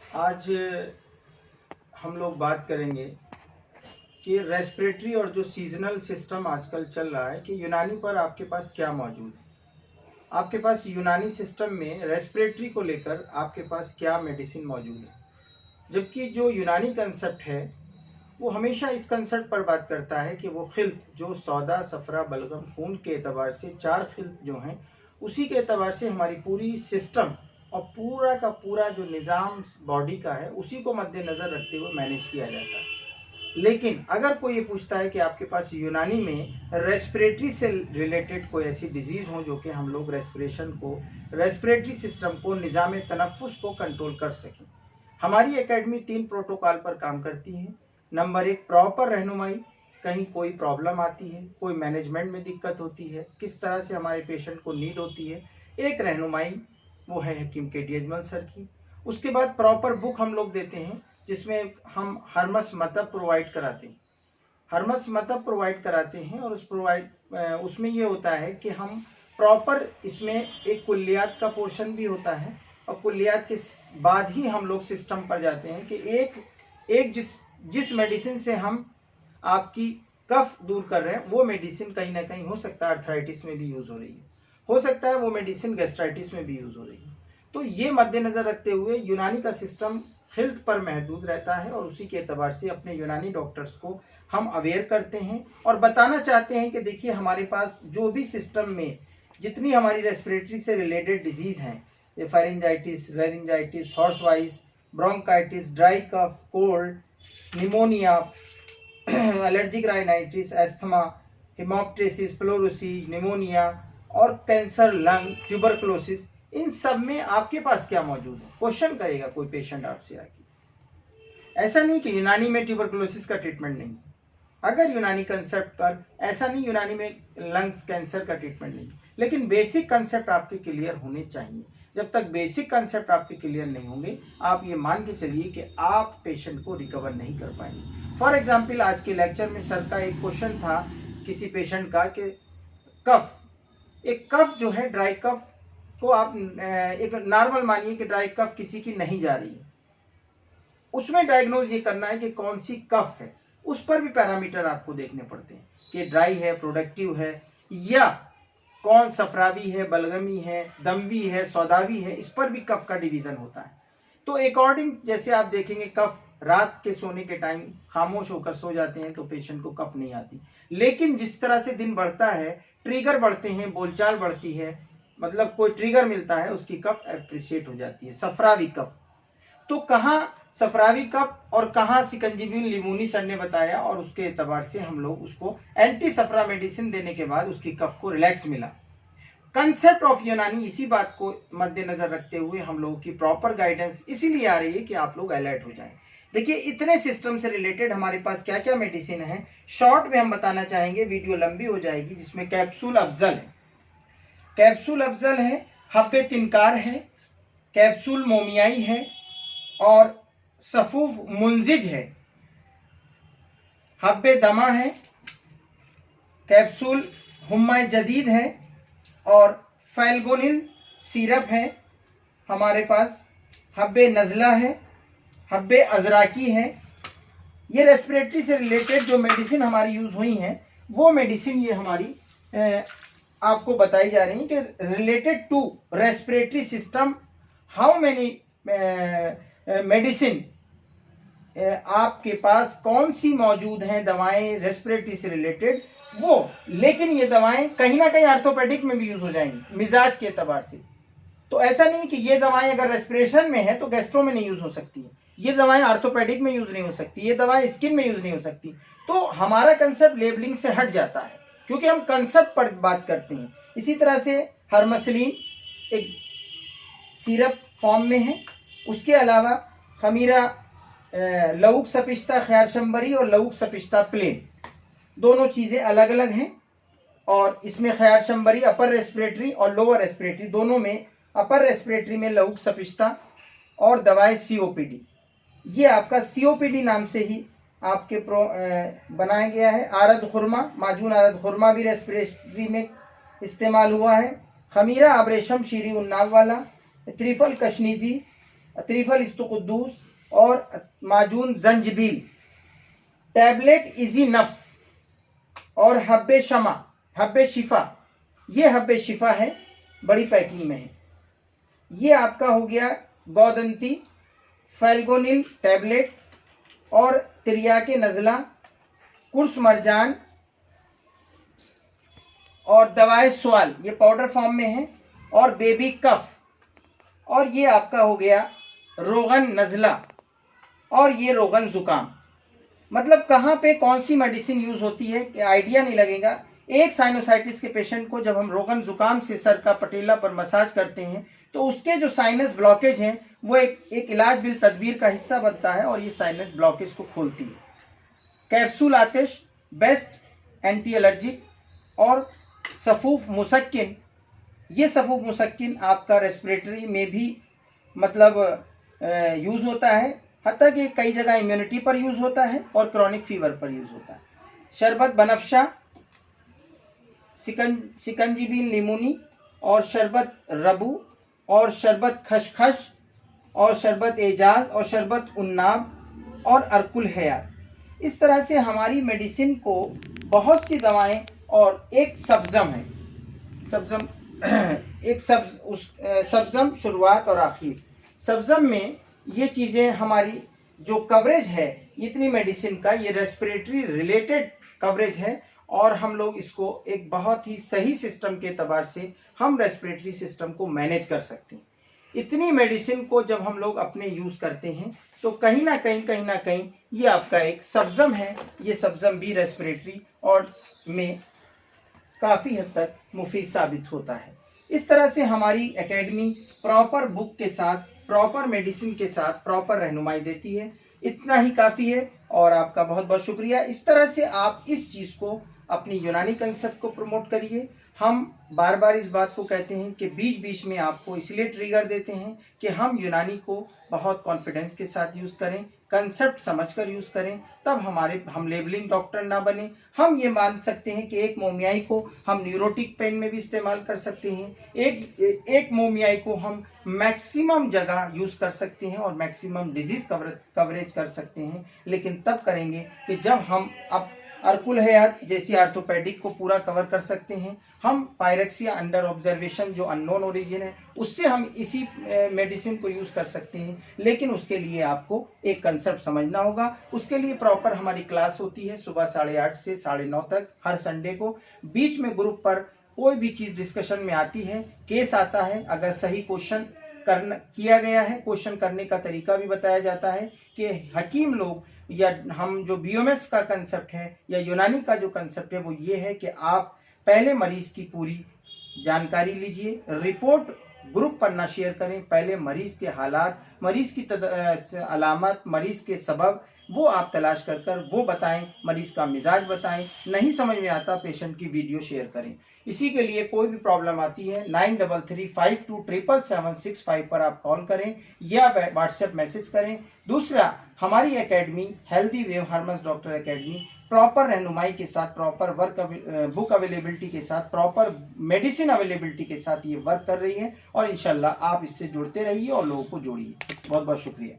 आज हम लोग बात करेंगे कि रेस्पिरेटरी और जो सीजनल सिस्टम आजकल चल रहा है कि यूनानी पर आपके पास क्या मौजूद है। आपके पास यूनानी सिस्टम में रेस्पिरेटरी को लेकर आपके पास क्या मेडिसिन मौजूद है, जबकि जो यूनानी कंसेप्ट है वो हमेशा इस कंसेप्ट पर बात करता है कि वो खिल्त जो सौदा सफरा बलगम खून के एतबार से 4 खिल्त जो हैं उसी के एतबार से हमारी पूरी सिस्टम और पूरा का पूरा जो निज़ाम बॉडी का है उसी को मद्देनज़र रखते हुए मैनेज किया जाता है। लेकिन अगर कोई ये पूछता है कि आपके पास यूनानी में रेस्पिरेटरी से रिलेटेड कोई ऐसी डिजीज़ हो जो कि हम लोग रेस्पिरेशन को, रेस्पिरेटरी सिस्टम को, निज़ाम तनफ़ुस को कंट्रोल कर सकें, हमारी एकेडमी 3 प्रोटोकॉल पर काम करती है। नंबर 1, प्रॉपर रहनुमाई। कहीं कोई प्रॉब्लम आती है, कोई मैनेजमेंट में दिक्कत होती है, किस तरह से हमारे पेशेंट को नीड होती है, एक रहनुमाई वो है हकीम के डी अजमल सर की। उसके बाद प्रॉपर बुक हम लोग देते हैं जिसमें हम हरमस मतलब प्रोवाइड कराते हैं। हरमस मतलब प्रोवाइड कराते हैं और उसमें ये होता है कि हम प्रॉपर इसमें एक कुल्लियात का पोर्शन भी होता है और कुल्लियात के बाद ही हम लोग सिस्टम पर जाते हैं कि एक जिस मेडिसिन से हम आपकी कफ दूर कर रहे हैं वो मेडिसिन कहीं ना कहीं हो सकता है अर्थराइटिस में भी यूज़ हो रही है, हो सकता है वो मेडिसिन गैस्ट्राइटिस में भी यूज़ हो रही है। तो ये मद्देनज़र रखते हुए यूनानी का सिस्टम हेल्थ पर महदूद रहता है और उसी के एतबार से अपने यूनानी डॉक्टर्स को हम अवेयर करते हैं और बताना चाहते हैं कि देखिए हमारे पास जो भी सिस्टम में जितनी हमारी रेस्पिरेटरी से रिलेटेड डिजीज़ हैं, ये pharyngitis, laryngitis, hoarse voice, bronchitis, dry cough, cold, pneumonia, allergic rhinitis, asthma, haemoptysis, pleurisy, pneumonia और कैंसर, लंग, ट्यूबरकुलोसिस, इन सब में आपके पास क्या मौजूद है, क्वेश्चन करेगा कोई पेशेंट आपसे आके। ऐसा नहीं कि यूनानी में ट्यूबरकुलोसिस का ट्रीटमेंट नहीं है, अगर यूनानी कंसेप्ट पर ऐसा नहीं, यूनानी में लंग्स कैंसर का ट्रीटमेंट नहीं, लेकिन बेसिक कंसेप्ट आपके क्लियर होने चाहिए। जब तक बेसिक कंसेप्ट आपके क्लियर नहीं होंगे आप ये मान के चलिए कि आप पेशेंट को रिकवर नहीं कर पाएंगे। फॉर एग्जाम्पल आज के लेक्चर में सर का एक क्वेश्चन था किसी पेशेंट का कि कफ जो है, ड्राई कफ को आप एक नॉर्मल मानिए कि ड्राई कफ किसी की नहीं जा रही है, उसमें डायग्नोज ये करना है कि कौन सी कफ है। उस पर भी पैरामीटर आपको देखने पड़ते हैं कि ड्राई है, प्रोडक्टिव है, या कौन सफरावी है, बलगमी है, दमवी है, सौदावी है, इस पर भी कफ का डिवीजन होता है। तो अकॉर्डिंग जैसे आप देखेंगे कफ रात के सोने के टाइम खामोश होकर सो जाते हैं तो पेशेंट को कफ नहीं आती, लेकिन जिस तरह से दिन बढ़ता है, ट्रिगर बढ़ते हैं, बोलचाल बढ़ती है, मतलब कोई ट्रिगर मिलता है, उसकी कफ एप्रिशिएट हो जाती है, सफरावी कफ। तो कहाँ सफरावी कफ और कहाँ सिकंजीबिन लिमोनी सर ने बताया और उसके एतबार से हम लोग उसको एंटी सफरा मेडिसिन देने के बाद उसकी कफ को रिलैक्स मिला। कंसेप्ट ऑफ यूनानी इसी बात को मद्देनजर रखते हुए हम लोगों की प्रॉपर गाइडेंस इसीलिए आ रही है कि आप लोग अलर्ट हो जाएं। देखिए इतने सिस्टम से रिलेटेड हमारे पास क्या क्या मेडिसिन है शॉर्ट में हम बताना चाहेंगे, वीडियो लंबी हो जाएगी। जिसमें कैप्सूल अफजल है, कैप्सूल अफजल है, हब्बे तिनकार है, कैप्सूल मोमियाई है और सफूफ मुंजिज है, हब्बे दमा है, कैप्सूल हुम्मा जदीद है और फैलगोनिल सिरप है हमारे पास, हब्बे नज़ला है, हब्बे अजराकी है। ये रेस्पिरेटरी से रिलेटेड जो मेडिसिन हमारी यूज़ हुई हैं वो मेडिसिन ये हमारी आपको बताई जा रही है कि related to respiratory system how many medicine आपके पास कौन सी मौजूद हैं दवाएं रेस्पिरेटरी से रिलेटेड वो, लेकिन ये दवाएं कहीं ना कहीं आर्थोपेडिक में भी यूज हो जाएंगी मिजाज के एतबार से। तो ऐसा नहीं कि ये दवाएं अगर रेस्पिरेशन में है तो गैस्ट्रो में नहीं यूज हो सकती है, ये दवाएं आर्थोपेडिक में यूज नहीं हो सकती, ये दवाएं स्किन में यूज नहीं हो सकती। तो हमारा कंसेप्ट लेबलिंग से हट जाता है क्योंकि हम कंसेप्ट पर बात करते हैं। इसी तरह से हरमसलीन एक सिरप फॉर्म में है, उसके अलावा खमीरा लऊक सपिश्ता ख्यार शंबरी और लऊक सपिश्ता प्लेन, दोनों चीज़ें अलग अलग हैं। और इसमें ख्यार शंबरी अपर रेस्पिरेटरी और लोअर रेस्पिरेटरी दोनों में, अपर रेस्पिरेटरी में लऊक सपिश्ता और दवाएं सीओपीडी, ये आपका सीओपीडी नाम से ही आपके बनाया गया है। आरद खुरमा, माजून आरद खुरमा भी रेस्पिरेटरी में इस्तेमाल हुआ है। खमीरा आबरेशम शीरी उन्नाव वाला, त्रिफल कशनीजी त्रिफल इस्तुकुद्दूस और माजून जंजबील, टैबलेट इजी नफ्स और हब्बे शमा, हब्बे शिफा, ये हब्बे शिफा है, बड़ी पैकिंग में है। ये आपका हो गया गौदंती, फैल्गोनिल टैबलेट और तिरियाके नज़ला, कुर्स मरजान और दवाए सवाल, ये पाउडर फॉर्म में है, और बेबी कफ, और ये आपका हो गया रोगन नज़ला और ये रोगन जुकाम। मतलब कहाँ पे कौन सी मेडिसिन यूज होती है कि आइडिया नहीं लगेगा। एक साइनोसाइटिस के पेशेंट को जब हम रोगन जुकाम से सर का पटेला पर मसाज करते हैं तो उसके जो साइनस ब्लॉकेज हैं वो एक इलाज बिल तदबीर का हिस्सा बनता है और ये साइनस ब्लॉकेज को खोलती है। कैप्सूल आतिश बेस्ट एंटी एलर्जिक और सफूफ मुसक्किन, ये सफूफ मुसक्किन आपका रेस्पिरेटरी में भी मतलब यूज़ होता है, हत्ता कि कई जगह इम्यूनिटी पर यूज़ होता है और क्रॉनिक फीवर पर यूज़ होता है। शरबत बनफशा, सिकंजीबिन लिमोनी और शरबत रबू और शरबत खशखश और शरबत एजाज और शरबत उन्नाब और अरकुल हयात। इस तरह से हमारी मेडिसिन को बहुत सी दवाएं और एक सब्ज़म है, सब्ज़म एक सब्ज़म शुरुआत और आखिर। सब्ज़म में ये चीज़ें हमारी जो कवरेज है इतनी मेडिसिन का, ये रेस्पिरेटरी रिलेटेड कवरेज है और हम लोग इसको एक बहुत ही सही सिस्टम के एतबार से हम रेस्पिरेटरी सिस्टम को मैनेज कर सकते हैं। इतनी मेडिसिन को जब हम लोग अपने यूज़ करते हैं तो कहीं ना कहीं ये आपका एक सब्ज़म है, ये सब्ज़म भी रेस्पिरेटरी और में काफ़ी हद तक मुफीद साबित होता है। इस तरह से हमारी एकेडमी प्रॉपर बुक के साथ, प्रॉपर मेडिसिन के साथ प्रॉपर रहनुमाई देती है। इतना ही काफ़ी है और आपका बहुत बहुत शुक्रिया। इस तरह से आप इस चीज़ को, अपनी यूनानी कंसेप्ट को प्रमोट करिए। हम बार बार इस बात को कहते हैं कि बीच बीच में आपको इसलिए ट्रिगर देते हैं कि हम यूनानी को बहुत कॉन्फिडेंस के साथ यूज़ करें, कंसेप्ट समझकर यूज़ करें, तब हम लेबलिंग डॉक्टर ना बने। हम ये मान सकते हैं कि एक मोमियाई को हम न्यूरोटिक पेन में भी इस्तेमाल कर सकते हैं, एक मोमियाई को हम मैक्सिमम जगह यूज़ कर सकते हैं और मैक्सिमम डिजीज़ कवरेज कर सकते हैं, लेकिन तब करेंगे कि जब हम अब अरकुल हयात जैसी आर्थोपेडिक को पूरा कवर कर सकते हैं। हम पायरेक्सिया अंडर ऑब्जर्वेशन जो अननोन ओरिजिन है उससे हम इसी मेडिसिन को यूज़ कर सकते हैं, लेकिन उसके लिए आपको एक कंसेप्ट समझना होगा। उसके लिए प्रॉपर हमारी क्लास होती है सुबह 8:30 से 9:30 तक हर संडे को। बीच में ग्रुप पर कोई भी चीज़ डिस्कशन में आती है, केस आता है, अगर सही क्वेश्चन किया गया है, क्वेश्चन करने का तरीका भी बताया जाता है कि हकीम लोग या हम जो बीओएमएस का कंसेप्ट है या यूनानी का जो कंसेप्ट है वो ये है कि आप पहले मरीज की पूरी जानकारी लीजिए, रिपोर्ट ग्रुप पर ना शेयर करें, पहले मरीज के हालात, मरीज की अलामत, मरीज के सबब वो आप तलाश कर वो बताएं, मरीज का मिजाज बताएं। नहीं समझ में आता पेशेंट की वीडियो शेयर करें। इसी के लिए कोई भी प्रॉब्लम आती है 9335277765 पर आप कॉल करें या व्हाट्सएप मैसेज करें। दूसरा, हमारी एकेडमी हेल्दी वेव हार्मस डॉक्टर एकेडमी प्रॉपर रहनुमाई के साथ, प्रॉपर बुक अवेलेबिलिटी के साथ, प्रॉपर मेडिसिन अवेलेबिलिटी के साथ ये वर्क कर रही है और इंशाल्लाह आप इससे जुड़ते रहिए और लोगों को जोड़िए। बहुत बहुत शुक्रिया।